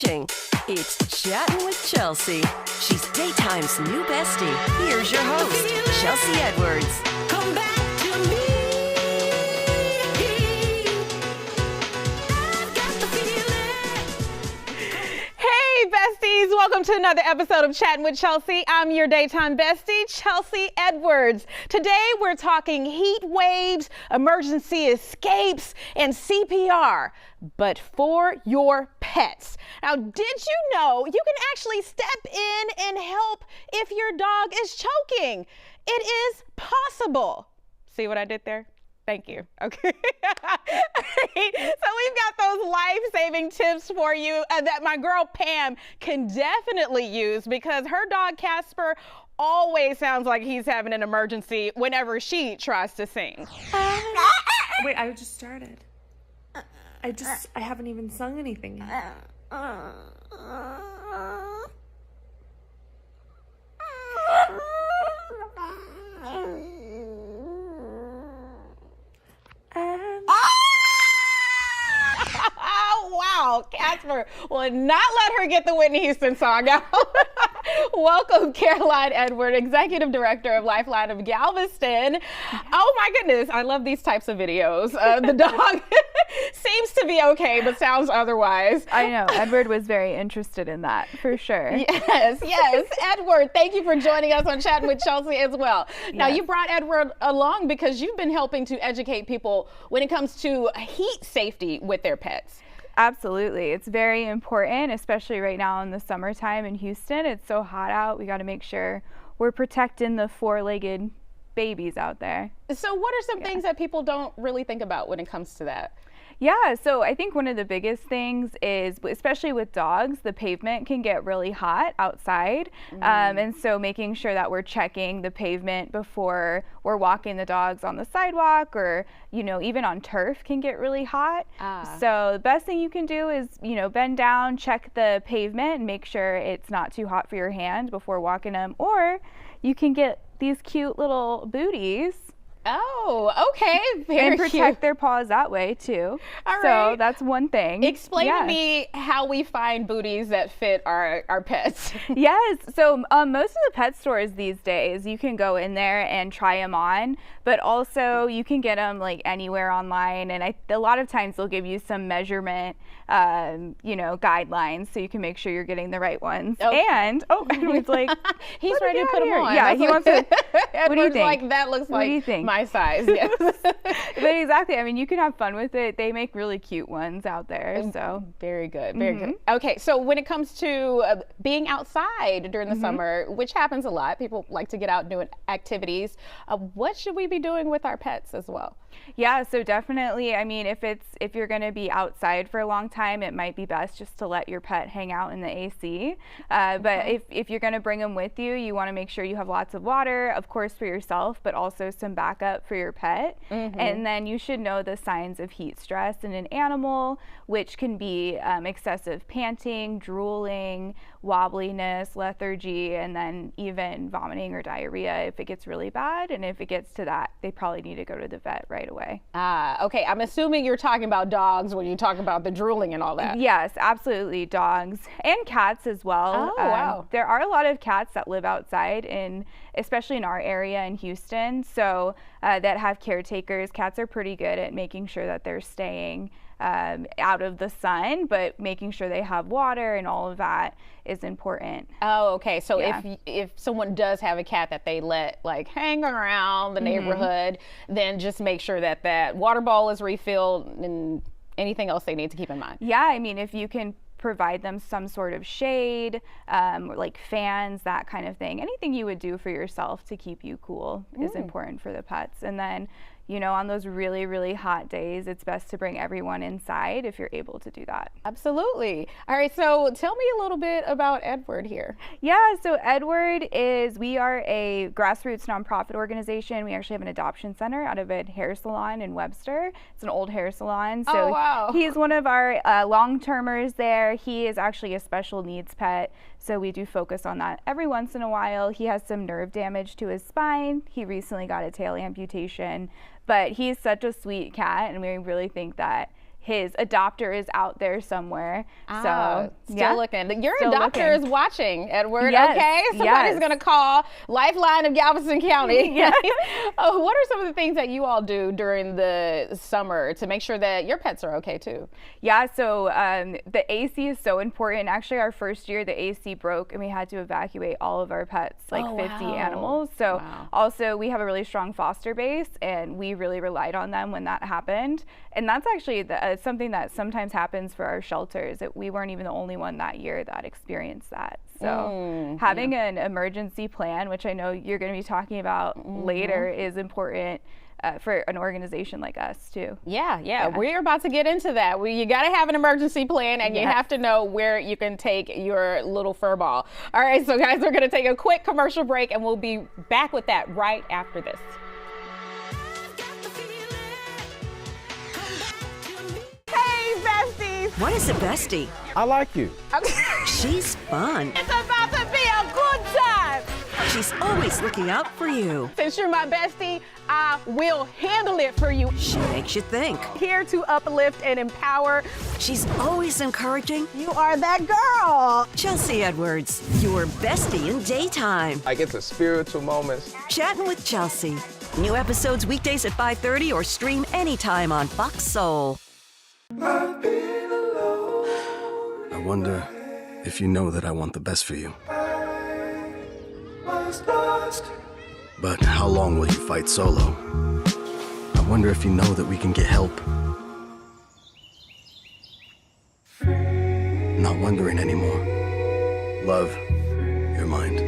It's Chattin' with Chelsea. She's daytime's new bestie. Here's your host, Chelsea Edwards. Come back to me. I've got the feeling. Hey, besties. Welcome to another episode of Chattin' with Chelsea. I'm your daytime bestie, Chelsea Edwards. Today, we're talking heat waves, emergency escapes, and CPR, but for your pets. Now, did you know you can actually step in and help if your dog is choking? It is possible. See what I did there? Thank you. Okay. So we've got those life-saving tips for you that my girl Pam can definitely use, because her dog Casper always sounds like he's having an emergency whenever she tries to sing. Wait, I just started. I haven't even sung anything yet. Wow, Casper will not let her get the Whitney Houston song out. Welcome, Caroline Edward, Executive Director of Lifeline of Galveston. Oh my goodness, I love these types of videos. The dog seems to be okay, but sounds otherwise. I know, Edward was very interested in that, for sure. Yes, Edward, thank you for joining us on Chattin' with Chelsea as well. Now, you brought Edward along because you've been helping to educate people when it comes to heat safety with their pets. Absolutely. It's very important, especially right now in the summertime in Houston. It's so hot out. We got to make sure we're protecting the four-legged babies out there. So what are some things that people don't really think about when it comes to that? Yeah, so I think one of the biggest things is, especially with dogs, the pavement can get really hot outside. And so making sure that we're checking the pavement before we're walking the dogs on the sidewalk, or, you know, even on turf can get really hot. So the best thing you can do is, you know, bend down, check the pavement, and make sure it's not too hot for your hand before walking them. Or you can get these cute little booties. Oh, okay. Very and protect cute. Their paws that way too. All so right. That's one thing. Explain to me how we find booties that fit our pets. Yes. So most of the pet stores these days, you can go in there and try them on, but also you can get them like anywhere online. And a lot of times they'll give you some measurement, guidelines, so you can make sure you're getting the right ones. Okay. And Edward's like, he's ready to put them on. Yeah, he wants to. What do you think? Like, that looks like my size. Yes. But exactly. I mean, you can have fun with it. They make really cute ones out there. So very good. Very good. Okay. So when it comes to being outside during the summer, which happens a lot, people like to get out and do activities. What should we be doing with our pets as well? Yeah, so definitely, I mean, if you're going to be outside for a long time, it might be best just to let your pet hang out in the AC. But if you're going to bring them with you, you want to make sure you have lots of water, of course, for yourself, but also some backup for your pet. And then you should know the signs of heat stress in an animal, which can be excessive panting, drooling, wobbliness, lethargy, and then even vomiting or diarrhea if it gets really bad. And if it gets to that, they probably need to go to the vet right away. Okay. I'm assuming you're talking about dogs when you talk about the drooling and all that. Yes, absolutely. Dogs and cats as well. Oh, wow. There are a lot of cats that live outside, especially in our area in Houston, so that have caretakers. Cats are pretty good at making sure that they're staying out of the sun, but making sure they have water and all of that is important. Oh, okay. So if someone does have a cat that they let like hang around the neighborhood, then just make sure that water bowl is refilled and anything else they need to keep in mind. Yeah, I mean, if you can provide them some sort of shade, like fans, that kind of thing. Anything you would do for yourself to keep you cool is important for the pets. And then, you know, on those really, really hot days, it's best to bring everyone inside if you're able to do that. Absolutely. All right, so tell me a little bit about Edward here. Yeah, so we are a grassroots nonprofit organization. We actually have an adoption center out of a hair salon in Webster. It's an old hair salon. So he's one of our long-termers there. He is actually a special needs pet, so we do focus on that every once in a while. He has some nerve damage to his spine. He recently got a tail amputation, but he's such a sweet cat, and we really think that his adopter is out there somewhere. So still looking. Your Still adopter looking. is watching, Edward. Yes, Okay, somebody's yes. going to call Lifeline of Galveston County. Yes. What are some of the things that you all do during the summer to make sure that your pets are okay too? Yeah, so the AC is so important. Actually, our first year, the AC broke and we had to evacuate all of our pets, like 50 animals. So also we have a really strong foster base and we really relied on them when that happened. And that's actually something that sometimes happens for our shelters. That we weren't even the only one that year that experienced that. So having an emergency plan, which I know you're going to be talking about later, is important for an organization like us too. Yeah. We're about to get into that. You got to have an emergency plan, and you have to know where you can take your little fur ball. All right, so guys, we're going to take a quick commercial break, and we'll be back with that right after this. Hey, besties. What is a bestie? I like you. She's fun. It's about to be a good time. She's always looking out for you. Since you're my bestie, I will handle it for you. She makes you think. Here to uplift and empower. She's always encouraging. You are that girl. Chelsea Edwards, your bestie in daytime. I get the spiritual moments. Chattin' with Chelsea. New episodes weekdays at 5:30 or stream anytime on Fox Soul. I wonder if you know that I want the best for you. But how long will you fight solo? I wonder if you know that we can get help. Not wondering anymore. Love, your mind.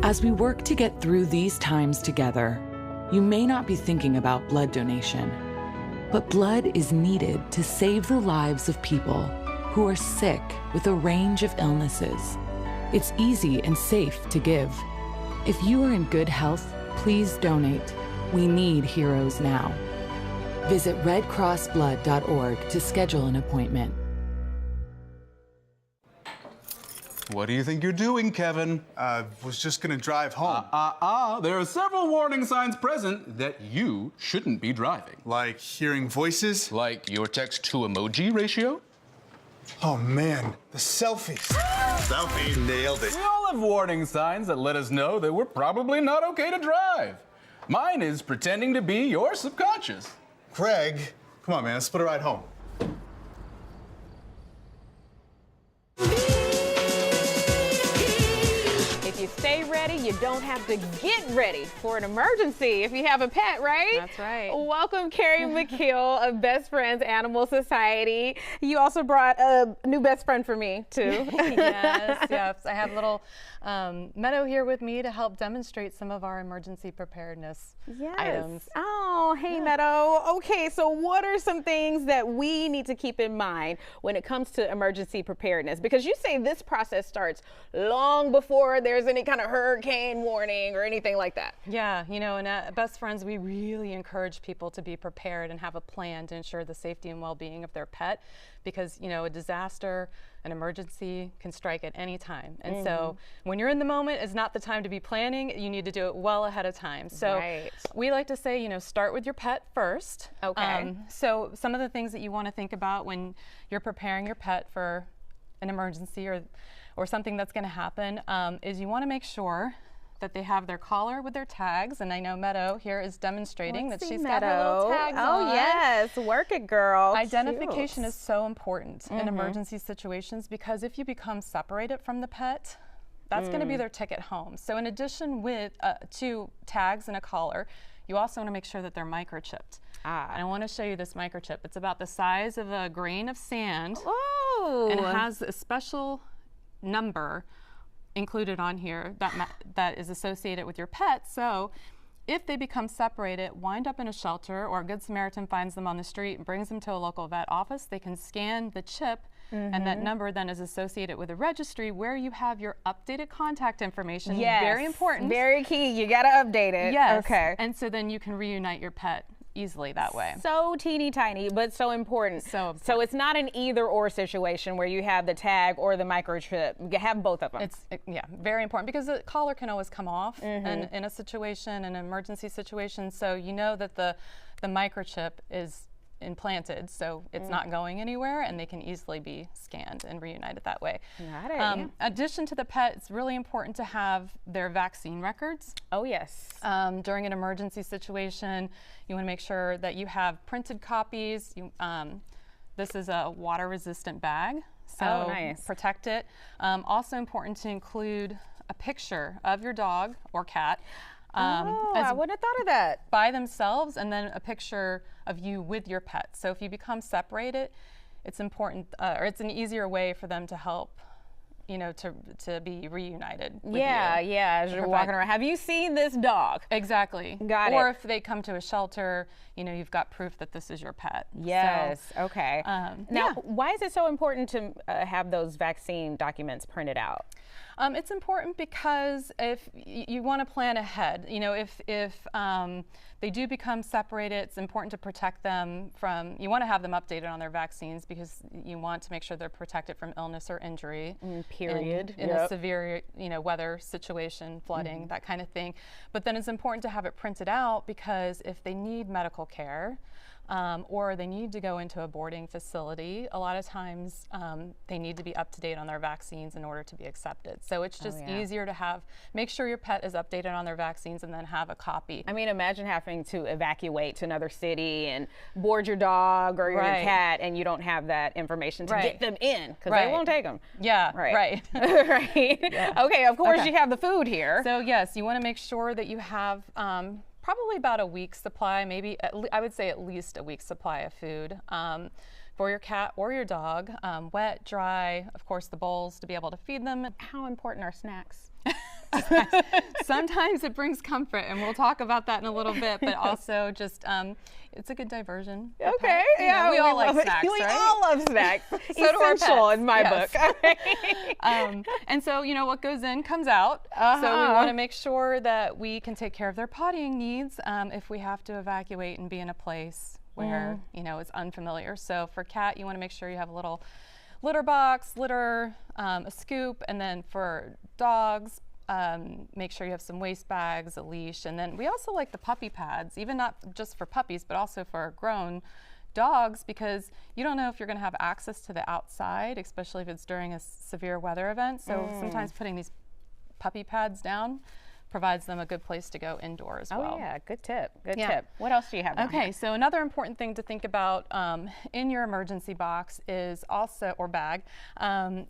As we work to get through these times together, you may not be thinking about blood donation, but blood is needed to save the lives of people who are sick with a range of illnesses. It's easy and safe to give. If you are in good health, please donate. We need heroes now. Visit redcrossblood.org to schedule an appointment. What do you think you're doing, Kevin? Was just gonna drive home. There are several warning signs present that you shouldn't be driving. Like hearing voices? Like your text-to-emoji ratio? Oh man, the selfies. Selfie, nailed it. We all have warning signs that let us know that we're probably not okay to drive. Mine is pretending to be your subconscious. Craig, come on man, let's split a ride home. If you stay ready, you don't have to get ready for an emergency if you have a pet, right? That's right. Welcome, Carrie McKeel of Best Friends Animal Society. You also brought a new best friend for me, too. Yes. I have little Meadow here with me to help demonstrate some of our emergency preparedness items. Oh, hey, Meadow. Okay, so what are some things that we need to keep in mind when it comes to emergency preparedness? Because you say this process starts long before there's any kind of hurricane warning or anything like that. Yeah, and at Best Friends, we really encourage people to be prepared and have a plan to ensure the safety and well-being of their pet, because, a disaster, an emergency can strike at any time. And so when you're in the moment, it's not the time to be planning. You need to do it well ahead of time. So we like to say, start with your pet first. Okay. So some of the things that you want to think about when you're preparing your pet for an emergency or something that's going to happen is you want to make sure that they have their collar with their tags, and I know Meadow here is demonstrating that she's got her little tags on. Oh yes, work it, girl. Identification is so important in emergency situations, because if you become separated from the pet, that's going to be their ticket home. So in addition to tags and a collar, you also want to make sure that they're microchipped. And I want to show you this microchip. It's about the size of a grain of sand, and it has a special number included on here that is associated with your pet. So if they become separated, wind up in a shelter, or a Good Samaritan finds them on the street and brings them to a local vet office, they can scan the chip, and that number then is associated with a registry where you have your updated contact information. Yes. Very important. Very key. You got to update it. Yes. Okay. And so then you can reunite your pet easily that way. So teeny tiny, but so important. So it's not an either or situation where you have the tag or the microchip. You have both of them. It's very important because the collar can always come off in a situation, an emergency situation. So you know that the microchip is implanted, so it's not going anywhere, and they can easily be scanned and reunited that way. Got it. Addition to the pet, it's really important to have their vaccine records. Oh yes. During an emergency situation, you want to make sure that you have printed copies. This is a water-resistant bag, so nice. Protect it. Also important to include a picture of your dog or cat. I wouldn't have thought of that. By themselves, and then a picture of you with your pet. So if you become separated, it's important, or it's an easier way for them to help, to be reunited with you. As you're walking around. Have you seen this dog? Exactly. Got it. Or if they come to a shelter, you've got proof that this is your pet. Yes. So, okay. Now, why is it so important to have those vaccine documents printed out? It's important because if you want to plan ahead, if they do become separated, it's important to protect them from, you want to have them updated on their vaccines because you want to make sure they're protected from illness or injury. Period. In a severe, weather situation, flooding, that kind of thing. But then it's important to have it printed out because if they need medical care, or they need to go into a boarding facility, a lot of times they need to be up to date on their vaccines in order to be accepted. So it's just easier to make sure your pet is updated on their vaccines and then have a copy. I mean, imagine having to evacuate to another city and board your dog or your cat, and you don't have that information to get them in because they won't take them. Yeah, right. Okay, of course you have the food here. So yes, you want to make sure that you have probably about a week's supply, maybe I would say at least a week's supply of food for your cat or your dog, wet, dry, of course the bowls to be able to feed them. How important are snacks? Sometimes it brings comfort, and we'll talk about that in a little bit, but also just it's a good diversion. Okay, we all like snacks, We all love snacks. So do our Essential pets. in my book. And so, what goes in comes out. So we want to make sure that we can take care of their pottying needs if we have to evacuate and be in a place where, it's unfamiliar. So for cat, you want to make sure you have a little litter box, a scoop, and then for dogs, make sure you have some waste bags, a leash, and then we also like the puppy pads, even not just for puppies, but also for grown dogs, because you don't know if you're going to have access to the outside, especially if it's during a severe weather event. So sometimes putting these puppy pads down provides them a good place to go indoor as well. Oh yeah, good tip. Good tip. What else do you have? Okay, so another important thing to think about in your emergency box is also, or bag,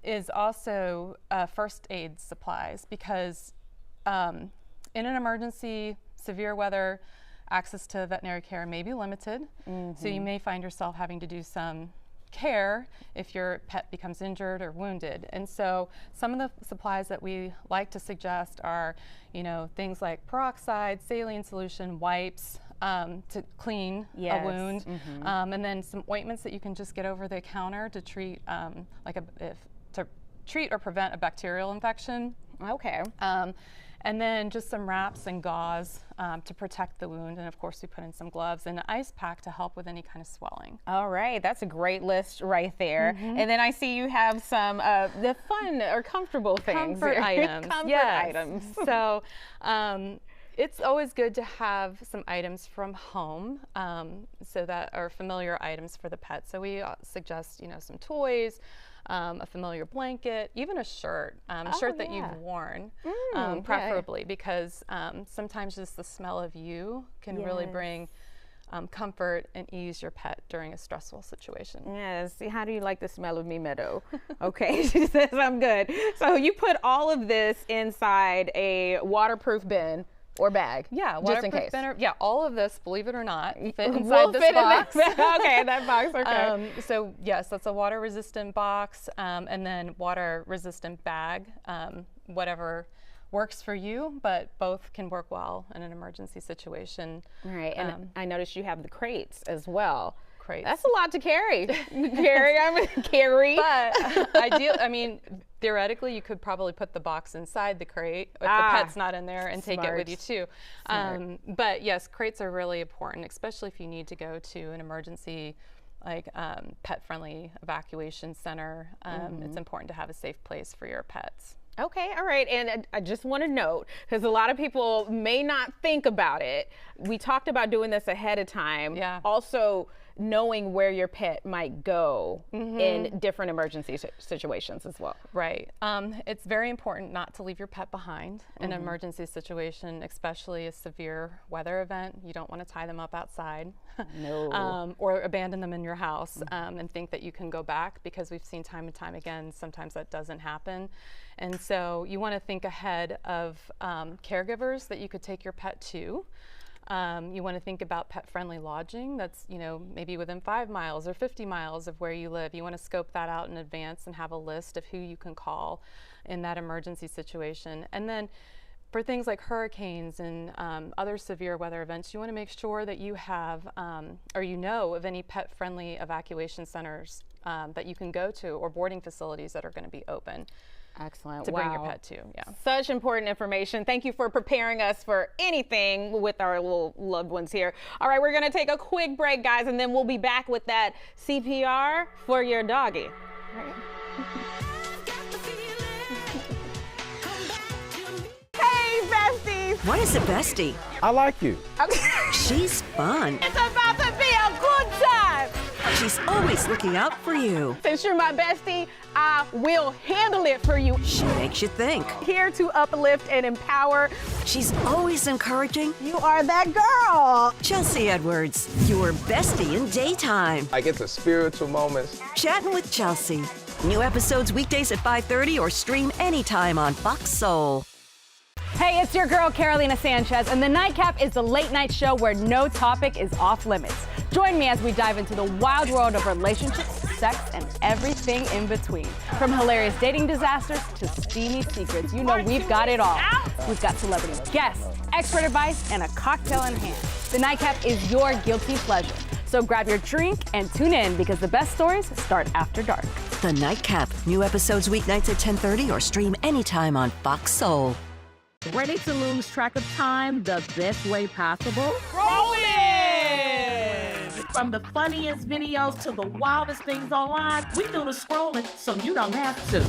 is also first aid supplies, because in an emergency, severe weather, access to veterinary care may be limited. So you may find yourself having to do some care if your pet becomes injured or wounded. And so some of the supplies that we like to suggest are, things like peroxide, saline solution, wipes to clean a wound, and then some ointments that you can just get over the counter to treat, to treat or prevent a bacterial infection. Okay. And then just some wraps and gauze to protect the wound. And of course, we put in some gloves and an ice pack to help with any kind of swelling. All right, that's a great list right there. And then I see you have some the fun or comfortable things. Comfort items. Comfort items. So it's always good to have some items from home, so that are familiar items for the pet. So we suggest, some toys, a familiar blanket, even a shirt, shirt that you've worn, preferably, because sometimes just the smell of you can really bring comfort and ease your pet during a stressful situation. Yes. See, how do you like the smell of me, Meadow? Okay, she says I'm good. So you put all of this inside a waterproof bin or bag. Yeah, just in case. Yeah, all of this, believe it or not, fit inside this box. Okay, that box. Okay. So yes, that's a water-resistant box, and then water-resistant bag, whatever works for you, but both can work well in an emergency situation. Right, and I noticed you have the crates as well. crates. That's a lot to carry. Carry. But theoretically, you could probably put the box inside the crate if the pet's not in there and take it with you too. But yes, crates are really important, especially if you need to go to an emergency like pet-friendly evacuation center. It's important to have a safe place for your pets. Okay, all right, and I just want to note, because a lot of people may not think about it, we talked about doing this ahead of time. Yeah. Also, knowing where your pet might go in different emergency situations as well. Right. It's very important not to leave your pet behind in an emergency situation, especially a severe weather event. You don't want to tie them up outside. No. Or abandon them in your house and think that you can go back, because we've seen time and time again, sometimes that doesn't happen. And so you want to think ahead of caregivers that you could take your pet to. You want to think about pet-friendly lodging that's, maybe within 5 miles or 50 miles of where you live. You want to scope that out in advance and have a list of who you can call in that emergency situation. And then for things like hurricanes and other severe weather events, you want to make sure that you have or you know of any pet-friendly evacuation centers that you can go to, or boarding facilities that are going to be open. Excellent. To bring your pet to. Yeah. Such important information. Thank you for preparing us for anything with our little loved ones here. All right, we're going to take a quick break, guys, and then we'll be back with that CPR for your doggy. All right. Hey, besties. What is a bestie? I like you. Okay. She's fun. It's about to be a good time. She's always looking out for you. Since you're my bestie, I will handle it for you. She makes you think. Here to uplift and empower. She's always encouraging. You are that girl. Chelsea Edwards, your bestie in daytime. I get the spiritual moments. Chattin' with Chelsea. New episodes weekdays at 5:30 or stream anytime on Fox Soul. Hey, it's your girl Carolina Sanchez, and The Nightcap is the late night show where no topic is off limits. Join me as we dive into the wild world of relationships, sex, and everything in between. From hilarious dating disasters to steamy secrets, we've got it all. We've got celebrity guests, expert advice, and a cocktail in hand. The Nightcap is your guilty pleasure. So grab your drink and tune in, because the best stories start after dark. The Nightcap. New episodes weeknights at 10:30 or stream anytime on Fox Soul. Ready to lose track of time the best way possible? Rolling! From the funniest videos to the wildest things online, we do the scrolling so you don't have to.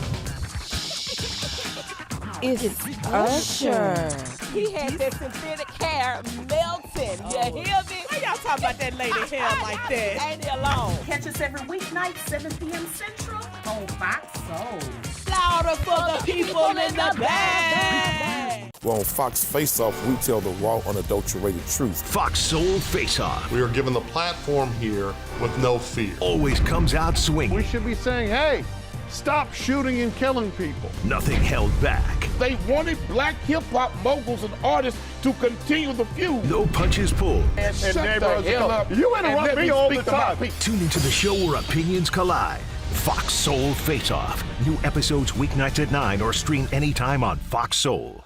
It's Usher. He had that synthetic hair melting. You hear me? Why y'all talking about that lady hair like that? Ain't it alone? Catch us every weeknight, 7 p.m. Central on Fox Soul. Louder for the people in the back. Well, on Fox Face Off, we tell the raw, unadulterated truth. Fox Soul Face Off. We are given the platform here with no fear. Always comes out swinging. We should be saying, hey, stop shooting and killing people. Nothing held back. They wanted black hip-hop moguls and artists to continue the feud. No punches pulled. And shut the hell up. You interrupt me all the time. Tune into the show where opinions collide. Fox Soul Face Off. New episodes weeknights at 9 or stream anytime on Fox Soul.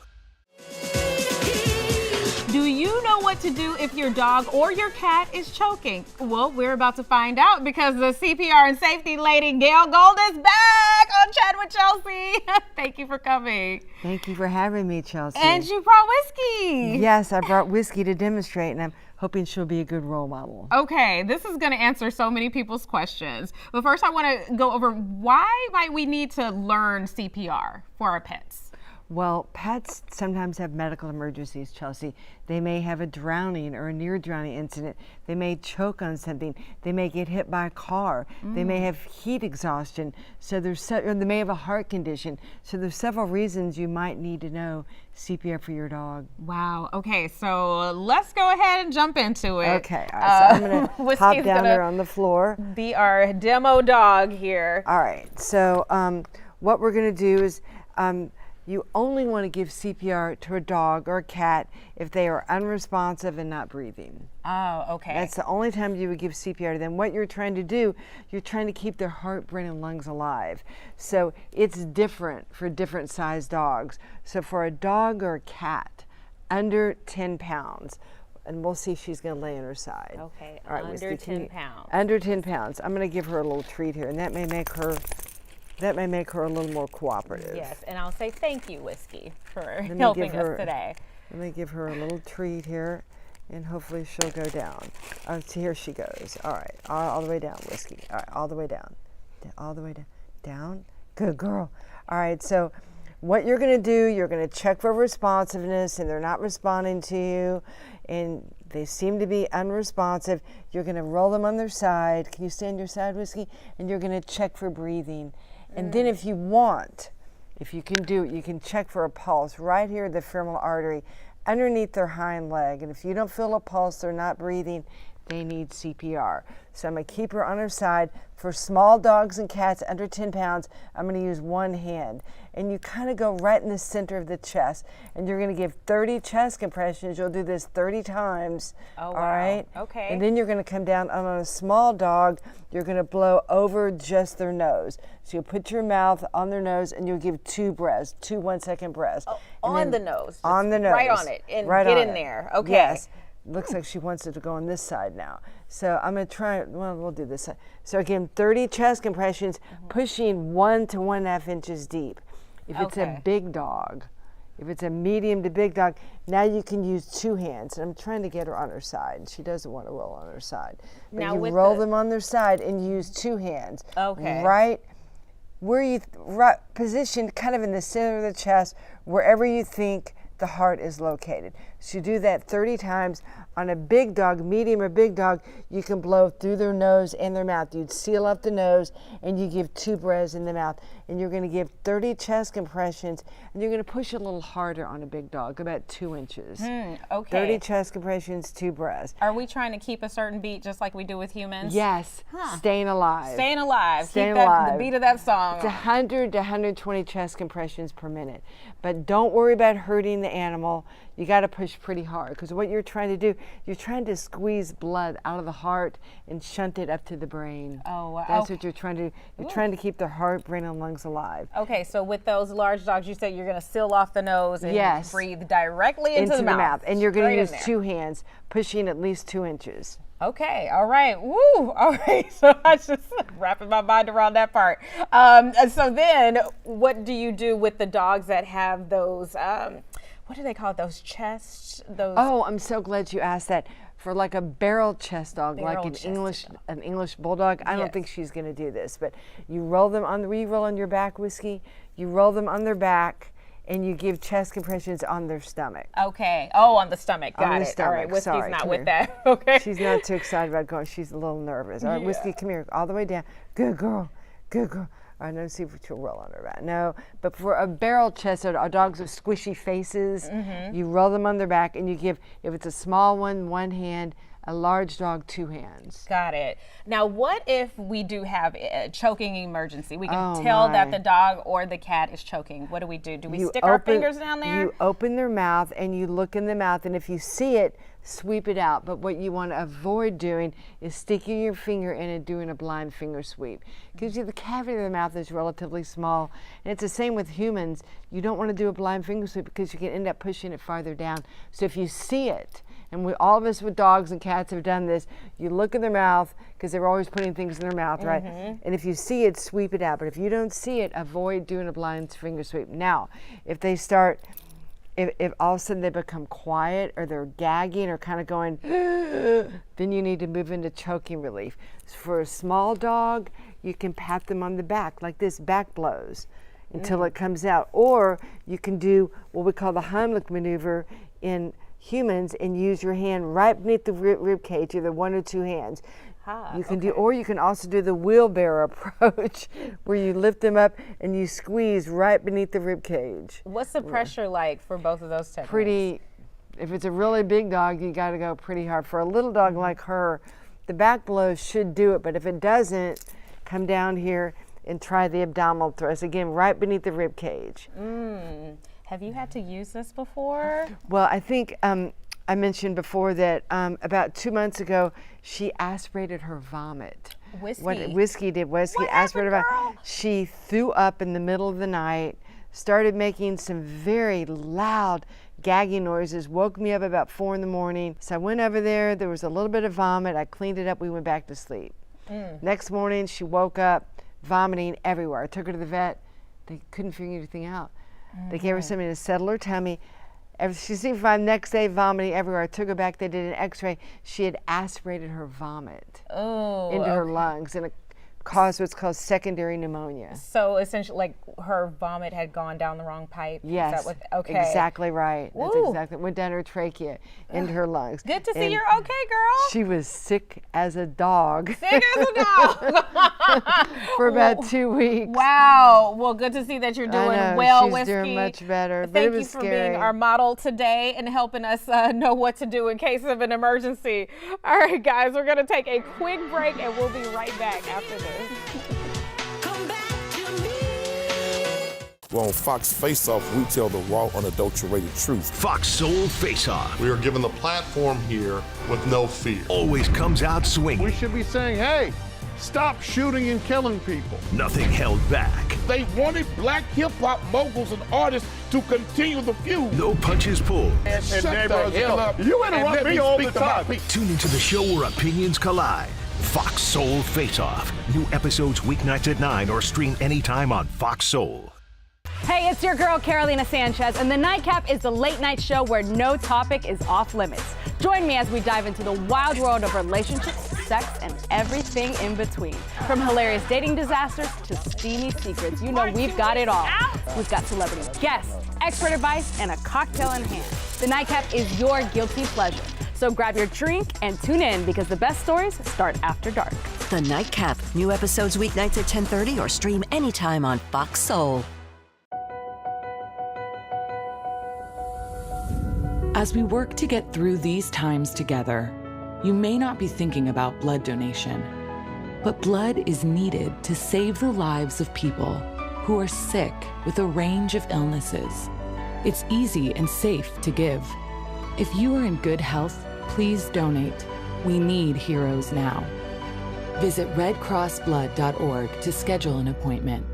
Do you know what to do if your dog or your cat is choking? Well, we're about to find out, because the CPR and safety lady, Gail Gold, is back on Chat with Chelsea. Thank you for coming. Thank you for having me, Chelsea. And you brought whiskey. Yes, I brought whiskey to demonstrate, and I'm hoping she'll be a good role model. Okay, this is going to answer so many people's questions. But first, I want to go over, why might we need to learn CPR for our pets? Well, pets sometimes have medical emergencies, Chelsea. They may have a drowning or a near drowning incident. They may choke on something. They may get hit by a car. They may have heat exhaustion. Or they may have a heart condition. So there's several reasons you might need to know CPR for your dog. Wow. Okay, so let's go ahead and jump into it. Okay. All right, so I'm going to hop down there on the floor. Be our demo dog here. All right. So what we're going to do is you only want to give CPR to a dog or a cat if they are unresponsive and not breathing. Oh, okay. That's the only time you would give CPR to them. What you're trying to do, you're trying to keep their heart, brain, and lungs alive. So it's different for different sized dogs. So for a dog or a cat under 10 pounds, and we'll see if she's going to lay on her side. Okay, all right, under Whiskey, 10 pounds. Under 10 pounds. I'm going to give her a little treat here, and that may make her a little more cooperative. Yes, and I'll say thank you, Whiskey, for Let me helping give her- us today. Let me give her a little treat here, and hopefully she'll go down. Oh, so here she goes. All right, all the way down, Whiskey. All right, all the way down. All the way down. Down. Good girl. All right, so what you're going to do, you're going to check for responsiveness, and they're not responding to you, and they seem to be unresponsive. You're going to roll them on their side. Can you stay on your side, Whiskey? And you're going to check for breathing. And then if you want, if you can do it, you can check for a pulse right here at the femoral artery underneath their hind leg. And if you don't feel a pulse, they're not breathing, they need CPR. So I'm going to keep her on her side. For small dogs and cats under 10 pounds, I'm going to use one hand. And you kind of go right in the center of the chest. And you're going to give 30 chest compressions. You'll do this 30 times. Oh, all wow. right? Okay. And then you're going to come down, and on a small dog, you're going to blow over just their nose. So you'll put your mouth on their nose, and you'll give 2 breaths, 2 1-second breaths. Oh, And on then the nose. On the nose. Right on it. And right get on in it. there. Okay. Yes. Looks like she wants it to go on this side now. So I'm going to try, well, we'll do this side. So again, 30 chest compressions, pushing 1 to 1.5 inches deep. If it's a big dog, if it's a medium to big dog, now you can use 2 hands. And I'm trying to get her on her side. She doesn't want to roll on her side. But Now you with roll them on their side and use 2 hands. Okay. Right where you, right, positioned kind of in the center of the chest, wherever you think the heart is located. So you do that 30 times. On a big dog, medium or big dog, you can blow through their nose and their mouth. You'd seal up the nose and you give 2 breaths in the mouth. And you're going to give 30 chest compressions, and you're going to push a little harder on a big dog, about 2 inches. Okay. 30 chest compressions, 2 breaths. Are we trying to keep a certain beat just like we do with humans? Yes. Staying alive. Staying alive. Staying Keep alive. the beat of that song. It's 100 to 120 chest compressions per minute. But don't worry about hurting the animal. You got to push pretty hard, because what you're trying to do, you're trying to squeeze blood out of the heart and shunt it up to the brain. Oh, wow. That's what you're trying to do. You're trying to keep the heart, brain, and lungs alive. Okay, so with those large dogs, you said you're going to seal off the nose and Yes. breathe directly into the mouth. And you're going to Straight in use there. 2 hands, pushing at least 2 inches. Okay, all right. Woo! All right, so I just wrapping my mind around that part. So then, what do you do with the dogs that have those, what do they call it, those chests? Those. Oh, I'm so glad you asked that. For like a barrel chest dog, like Barrel an chest English bulldog, I don't Yes. think she's going to do this. But you roll them on you roll on your back, Whiskey. You roll them on their back, and you give chest compressions on their stomach. Okay. Oh, on the stomach. Got On the it. stomach. All right. Whiskey's Sorry, not come with here. that. Okay. She's not too excited about going. She's a little nervous. All right, Whiskey, come here, all the way down. Good girl. Good girl. All right, now see if she'll roll on her back. No, but for a barrel chest, our dogs with squishy faces, you roll them on their back, and you give, if it's a small one, 1 hand, a large dog, 2 hands. Got it. Now, what if we do have a choking emergency? We can Oh, tell that my. the dog or the cat is choking. What do we do? Do we stick our fingers down there? You open their mouth and you look in the mouth, and if you see it, sweep it out. But what you want to avoid doing is sticking your finger in and doing a blind finger sweep. Because the cavity of the mouth is relatively small. And it's the same with humans. You don't want to do a blind finger sweep because you can end up pushing it farther down. So if you see it, and all of us with dogs and cats have done this, you look in their mouth, because they're always putting things in their mouth, right? And if you see it, sweep it out. But if you don't see it, avoid doing a blind finger sweep. Now, if they start, if all of a sudden they become quiet, or they're gagging, or kind of going, then you need to move into choking relief. For a small dog, you can pat them on the back, like this, back blows, until it comes out. Or you can do what we call the Heimlich maneuver in humans, and use your hand right beneath the rib cage, either 1 or 2 hands. You can do, or you can also do the wheelbarrow approach, where you lift them up and you squeeze right beneath the rib cage. What's the pressure like for both of those techniques? Pretty. If it's a really big dog, you got to go pretty hard. For a little dog like her, the back blow should do it. But if it doesn't, come down here and try the abdominal thrust again, right beneath the rib cage. Have you had to use this before? Well, I think I mentioned before that about 2 months ago, she aspirated her vomit. Whiskey. What Whiskey did was he aspirated her vomit. She threw up in the middle of the night, started making some very loud gagging noises, woke me up about 4 in the morning. So I went over there was a little bit of vomit, I cleaned it up, we went back to sleep. Next morning she woke up vomiting everywhere. I took her to the vet, they couldn't figure anything out. They gave her something to settle her tummy. She seemed fine. Next day, vomiting everywhere. I took her back. They did an X-ray. She had aspirated her vomit into her lungs, and it caused what's called secondary pneumonia. So essentially, like her vomit had gone down the wrong pipe. Yes. Is that what, okay. Exactly right. That's Woo. exactly. Went down her trachea into her lungs. Good to see And you're okay, girl. She was sick as a dog. Sick as a dog. For about 2 weeks. Wow. Well, good to see that you're doing well, she's Whiskey. doing much better. But Thank it was you for scary. being our model today and helping us know what to do in case of an emergency. All right, guys, we're going to take a quick break and we'll be right back after this. Well, on Fox Face Off, we tell the raw, unadulterated truth. Fox Soul Face Off We are given the platform here with no fear. always comes out swinging. We should be saying, hey, stop shooting and killing people. Nothing held back. They wanted black hip-hop moguls and artists to continue the feud. No punches pulled. And Shut the hell up. You and interrupt let me all speak the to my time. people. Tune into the show where opinions collide. Fox Soul Face Off. New episodes weeknights at 9 or stream anytime on Fox Soul. Hey, it's your girl, Carolina Sanchez, and the Nightcap is the late night show where no topic is off limits. Join me as we dive into the wild world of relationships, sex, and everything in between. From hilarious dating disasters to steamy secrets, you know we've got it all. We've got celebrity guests, expert advice, and a cocktail in hand. The Nightcap is your guilty pleasure. So grab your drink and tune in because the best stories start after dark. The Nightcap. New episodes weeknights at 10:30 or stream anytime on Fox Soul. As we work to get through these times together, you may not be thinking about blood donation, but blood is needed to save the lives of people who are sick with a range of illnesses. It's easy and safe to give. If you are in good health, please donate. We need heroes now. Visit redcrossblood.org to schedule an appointment.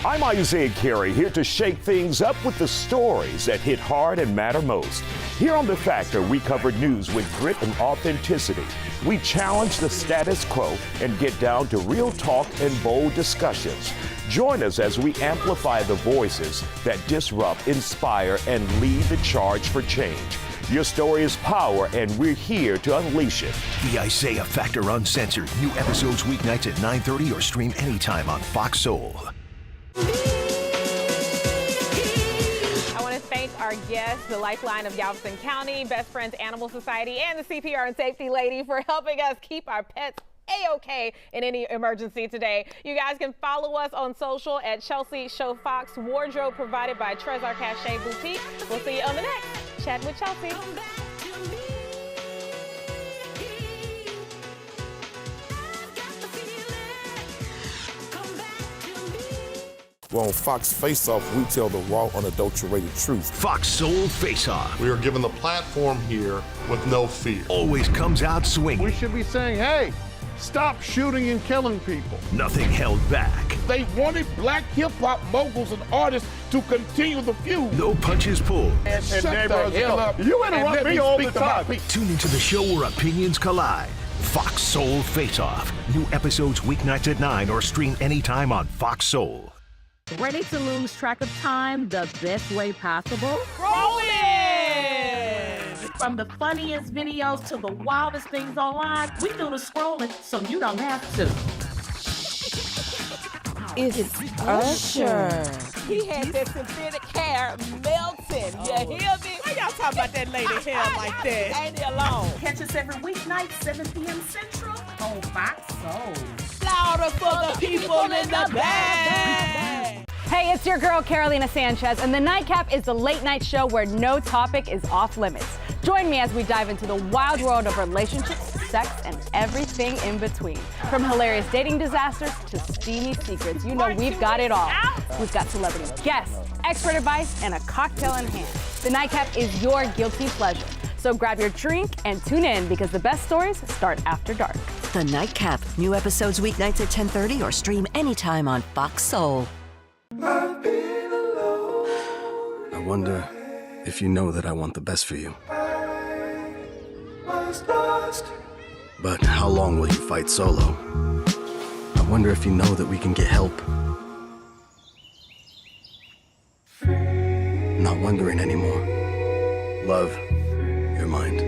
I'm Isaiah Carey, here to shake things up with the stories that hit hard and matter most. Here on The Factor, we cover news with grit and authenticity. We challenge the status quo and get down to real talk and bold discussions. Join us as we amplify the voices that disrupt, inspire, and lead the charge for change. Your story is power, and we're here to unleash it. The Isaiah Factor Uncensored. New episodes weeknights at 9:30 or stream anytime on Fox Soul. I want to thank our guests, the Lifeline of Galveston County, Best Friends Animal Society, and the CPR and Safety Lady for helping us keep our pets A-OK in any emergency today. You guys can follow us on social at Chelsea Show Fox. Wardrobe provided by Trezor Cachet Boutique. We'll see you on the next Chattin with Chelsea. Well, on Fox Face Off, we tell the raw, unadulterated truth. Fox Soul Face Off We are given the platform here with no fear. always comes out swinging. We should be saying, hey, stop shooting and killing people. Nothing held back. They wanted black hip-hop moguls and artists to continue the feud. No punches pulled. And Shut the the hell up. You And interrupt let me me all speak the to my time. people. Tune into the show where opinions collide. Fox Soul Face Off. New episodes weeknights at 9 or stream anytime on Fox Soul. Ready to lose track of time the best way possible? Rolling! From the funniest videos to the wildest things online, we do the scrolling so you don't have to. It's Usher. He had that synthetic hair melting. You hear me? Why y'all talking about that lady hair like that? Ain't it alone? Catch us every weeknight, 7 p.m. Central on Fox Soul. Louder for the people in the back. Hey, it's your girl, Carolina Sanchez, and the Nightcap is the late night show where no topic is off limits. Join me as we dive into the wild world of relationships, sex, and everything in between. From hilarious dating disasters to steamy secrets, you know we've got it all. We've got celebrity guests, expert advice, and a cocktail in hand. The Nightcap is your guilty pleasure. So grab your drink and tune in because the best stories start after dark. The Nightcap. New episodes weeknights at 10:30 or stream anytime on Fox Soul. I wonder if you know that I want the best for you. But how long will you fight solo? I wonder if you know that we can get help. Not wondering anymore. Love, your mind.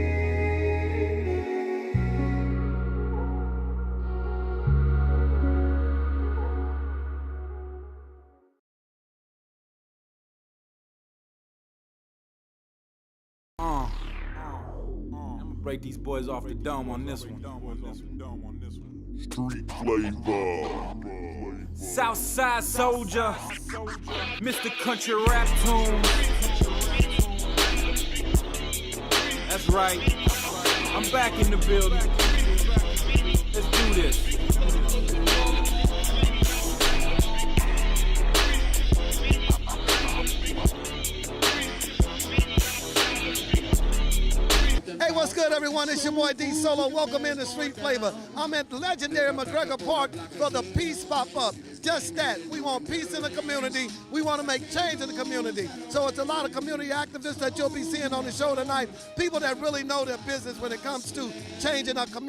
Break these boys off the dome on this one. Street flavor. Southside soldier, Mr. Country Rap Tune. That's right, I'm back in the building. Let's do this. Hey, what's good, everyone? It's your boy D Solo. Welcome into Street Flavor. I'm at the legendary McGregor Park for the Peace Pop-Up. Just that. We want peace in the community. We want to make change in the community. So it's a lot of community activists that you'll be seeing on the show tonight. People that really know their business when it comes to changing our community.